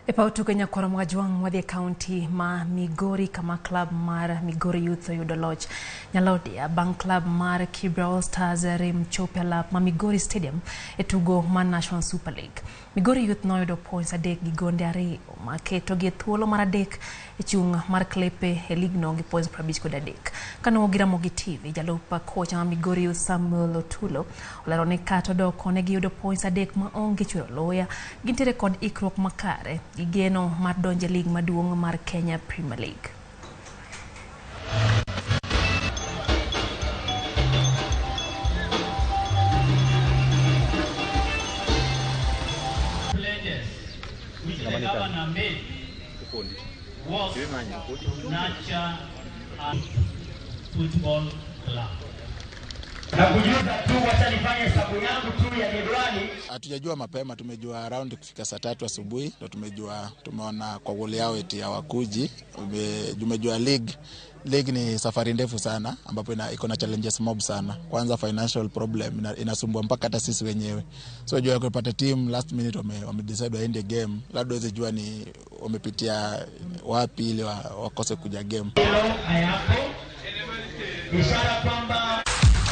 Epautu Kenya kwa mwajwang wadhi county ma Migori kama club mar Migori Youth yudo loch nyalodia bang club mar Kibra All Stars rem chopela ma Migori Stadium etugo man National Super League. Migori Youth noyudo points adek gi gonde ariyo ma keto gi thuolo mar adek e chung mar klepe e league no gi points 53. Kano giramo gi TV jalupa coach ma Migori Youth Samuel Otulo olero ni kato doko ne gi yudo points adek ma onge churo loya gintere kod ikruok makare gigeno mar donje league maduong mar Kenya Premier League. Pledges which the governor made was nurture a football club. Na kujuza tu wacha nifanye hesabu yangu tu ya jedwali. Hatujajua mapema, tumejua around kufika saa 3 asubuhi ndio tumeona kwa goli yao eti hawakuji. Tumejua league ni safari ndefu sana ambapo iko na challenges mob sana. Kwanza financial problem inasumbua mpaka hata sisi wenyewe. So jua kupata team last minute wamedecide waende game. Labda waweze jua ni wamepitia wapi ili wakose kuja game. Hayapo ishara kwamba